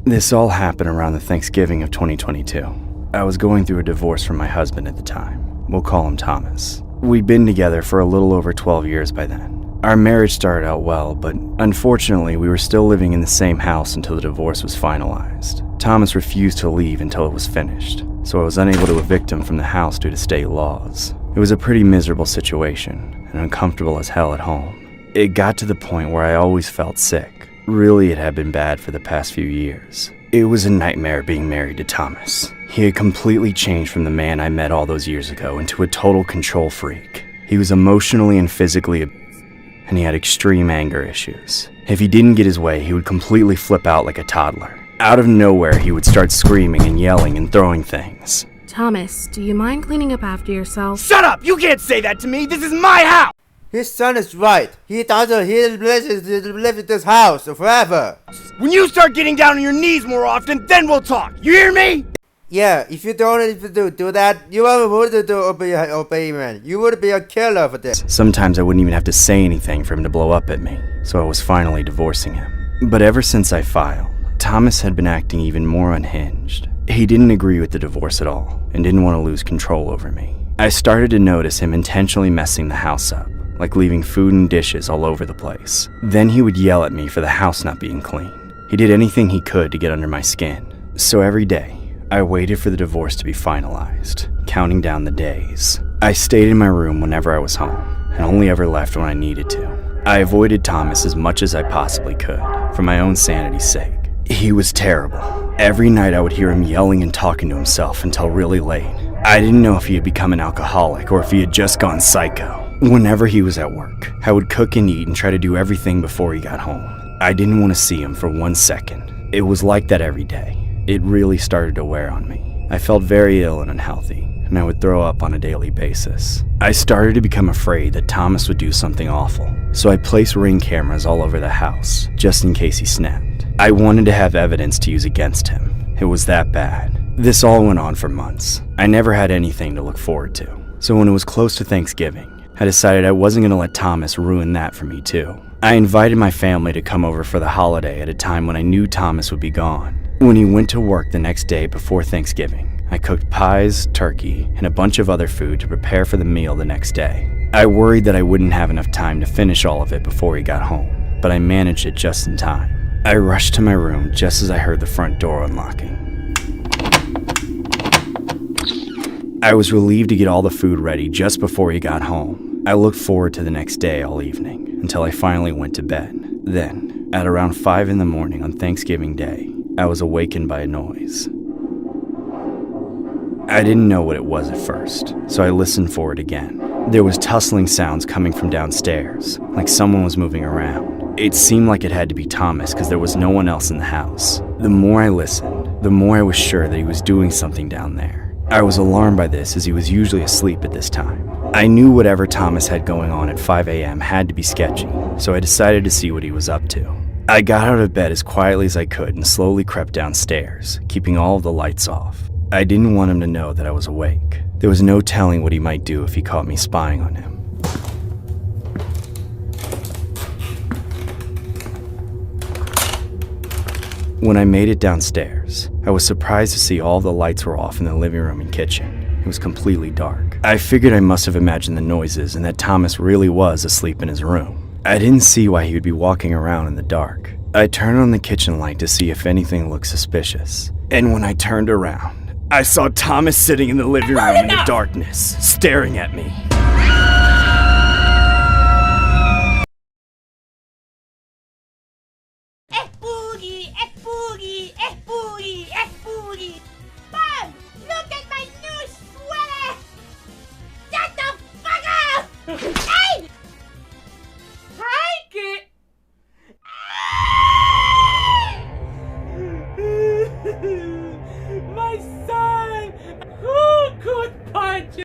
This all happened around the Thanksgiving of 2022. I was going through a divorce from my husband at the time. We'll call him Thomas. We'd been together for a little over 12 years by then. Our marriage started out well, but unfortunately we were still living in the same house until the divorce was finalized. Thomas refused to leave until it was finished, so I was unable to evict him from the house due to state laws. It was a pretty miserable situation, and uncomfortable as hell at home. It got to the point where I always felt sick. Really, it had been bad for the past few years. It was a nightmare being married to Thomas. He had completely changed from the man I met all those years ago into a total control freak. He was emotionally and physically and he had extreme anger issues. If he didn't get his way, he would completely flip out like a toddler. Out of nowhere, he would start screaming and yelling and throwing things. Thomas, do you mind cleaning up after yourself? Shut up! You can't say that to me! This is my house! His son is right. He doesn't. He lives in this house forever. When you start getting down on your knees more often, then we'll talk. You hear me? Yeah, if you don't do that, you would obey man. You would be a killer for this. Sometimes I wouldn't even have to say anything for him to blow up at me, so I was finally divorcing him. But ever since I filed, Thomas had been acting even more unhinged. He didn't agree with the divorce at all, and didn't want to lose control over me. I started to notice him intentionally messing the house up, like leaving food and dishes all over the place. Then he would yell at me for the house not being clean. He did anything he could to get under my skin. So every day, I waited for the divorce to be finalized, counting down the days. I stayed in my room whenever I was home, and only ever left when I needed to. I avoided Thomas as much as I possibly could, for my own sanity's sake. He was terrible. Every night I would hear him yelling and talking to himself until really late. I didn't know if he had become an alcoholic or if he had just gone psycho. Whenever he was at work, I would cook and eat and try to do everything before he got home. I didn't want to see him for 1 second. It was like that every day. It really started to wear on me. I felt very ill and unhealthy, and I would throw up on a daily basis. I started to become afraid that Thomas would do something awful, so I placed Ring cameras all over the house, just in case he snapped. I wanted to have evidence to use against him. It was that bad. This all went on for months. I never had anything to look forward to, so when it was close to Thanksgiving, I decided I wasn't going to let Thomas ruin that for me too. I invited my family to come over for the holiday at a time when I knew Thomas would be gone. When he went to work the next day before Thanksgiving, I cooked pies, turkey, and a bunch of other food to prepare for the meal the next day. I worried that I wouldn't have enough time to finish all of it before he got home, but I managed it just in time. I rushed to my room just as I heard the front door unlocking. I was relieved to get all the food ready just before he got home. I looked forward to the next day all evening, until I finally went to bed. Then, at around 5 in the morning on Thanksgiving Day, I was awakened by a noise. I didn't know what it was at first, so I listened for it again. There was tussling sounds coming from downstairs, like someone was moving around. It seemed like it had to be Thomas because there was no one else in the house. The more I listened, the more I was sure that he was doing something down there. I was alarmed by this as he was usually asleep at this time. I knew whatever Thomas had going on at 5 a.m. had to be sketchy, so I decided to see what he was up to. I got out of bed as quietly as I could and slowly crept downstairs, keeping all of the lights off. I didn't want him to know that I was awake. There was no telling what he might do if he caught me spying on him. When I made it downstairs, I was surprised to see all the lights were off in the living room and kitchen. It was completely dark. I figured I must have imagined the noises and that Thomas really was asleep in his room. I didn't see why he would be walking around in the dark. I turned on the kitchen light to see if anything looked suspicious. And when I turned around, I saw Thomas sitting in the living room in the darkness, staring at me. Mom, look at my new sweater! Shut the fuck up! Hey! Take it! My son! Who could punch you?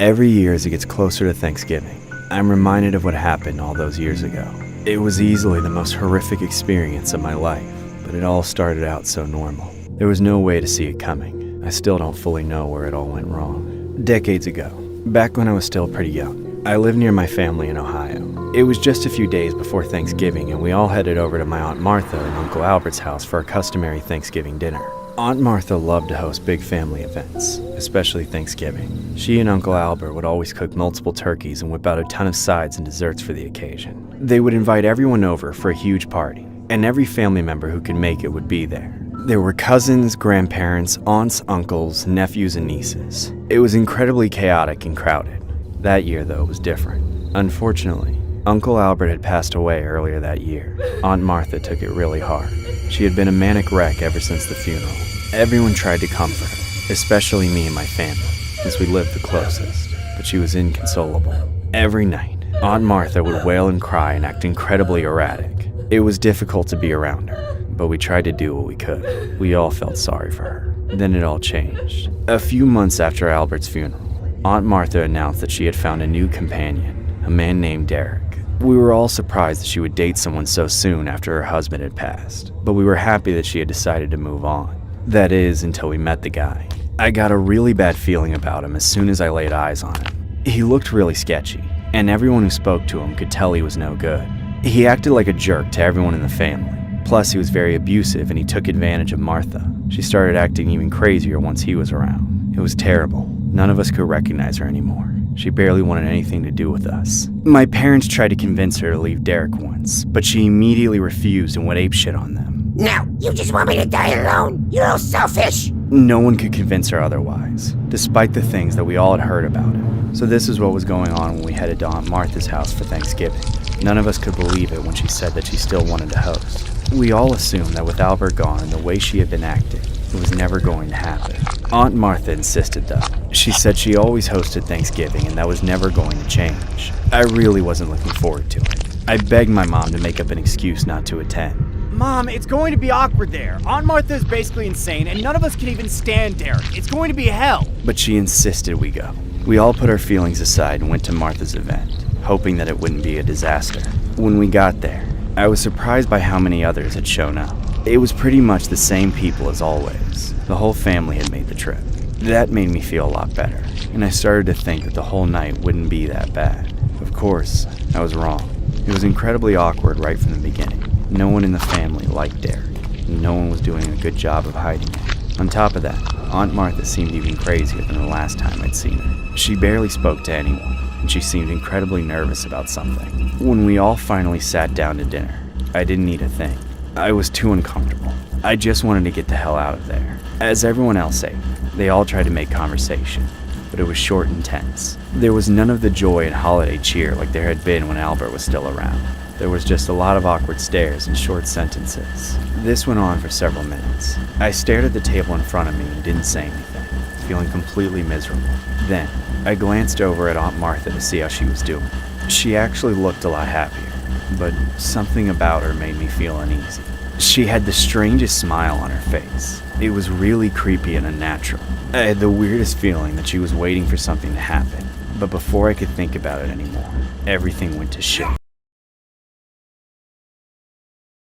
Every year as it gets closer to Thanksgiving, I'm reminded of what happened all those years ago. It was easily the most horrific experience of my life, but it all started out so normal. There was no way to see it coming. I still don't fully know where it all went wrong. Decades ago, back when I was still pretty young, I lived near my family in Ohio. It was just a few days before Thanksgiving, and we all headed over to my Aunt Martha and Uncle Albert's house for a customary Thanksgiving dinner. Aunt Martha loved to host big family events, especially Thanksgiving. She and Uncle Albert would always cook multiple turkeys and whip out a ton of sides and desserts for the occasion. They would invite everyone over for a huge party, and every family member who could make it would be there. There were cousins, grandparents, aunts, uncles, nephews, and nieces. It was incredibly chaotic and crowded. That year, though, was different. Unfortunately, Uncle Albert had passed away earlier that year. Aunt Martha took it really hard. She had been a manic wreck ever since the funeral. Everyone tried to comfort her, especially me and my family, since we lived the closest, but she was inconsolable. Every night, Aunt Martha would wail and cry and act incredibly erratic. It was difficult to be around her, but we tried to do what we could. We all felt sorry for her. Then it all changed. A few months after Albert's funeral, Aunt Martha announced that she had found a new companion, a man named Derek. We were all surprised that she would date someone so soon after her husband had passed, but we were happy that she had decided to move on. That is, until we met the guy. I got a really bad feeling about him as soon as I laid eyes on him. He looked really sketchy, and everyone who spoke to him could tell he was no good. He acted like a jerk to everyone in the family. Plus, he was very abusive and he took advantage of Martha. She started acting even crazier once he was around. It was terrible. None of us could recognize her anymore. She barely wanted anything to do with us. My parents tried to convince her to leave Derek once, but she immediately refused and went apeshit on them. Now, you just want me to die alone? You're all selfish. No one could convince her otherwise, despite the things that we all had heard about him. So this is what was going on when we headed to Aunt Martha's house for Thanksgiving. None of us could believe it when she said that she still wanted to host. We all assumed that with Albert gone and the way she had been acting, it was never going to happen. Aunt Martha insisted though. She said she always hosted Thanksgiving and that was never going to change. I really wasn't looking forward to it. I begged my mom to make up an excuse not to attend. Mom, it's going to be awkward there. Aunt Martha is basically insane, and none of us can even stand Derek. It's going to be hell. But she insisted we go. We all put our feelings aside and went to Martha's event, hoping that it wouldn't be a disaster. When we got there, I was surprised by how many others had shown up. It was pretty much the same people as always. The whole family had made the trip. That made me feel a lot better, and I started to think that the whole night wouldn't be that bad. Of course, I was wrong. It was incredibly awkward right from the beginning. No one in the family liked Derek, and no one was doing a good job of hiding it. On top of that, Aunt Martha seemed even crazier than the last time I'd seen her. She barely spoke to anyone, and she seemed incredibly nervous about something. When we all finally sat down to dinner, I didn't eat a thing. I was too uncomfortable. I just wanted to get the hell out of there. As everyone else ate, they all tried to make conversation, but it was short and tense. There was none of the joy and holiday cheer like there had been when Albert was still around. There was just a lot of awkward stares and short sentences. This went on for several minutes. I stared at the table in front of me and didn't say anything, feeling completely miserable. Then, I glanced over at Aunt Martha to see how she was doing. She actually looked a lot happier, but something about her made me feel uneasy. She had the strangest smile on her face. It was really creepy and unnatural. I had the weirdest feeling that she was waiting for something to happen, but before I could think about it anymore, everything went to shit.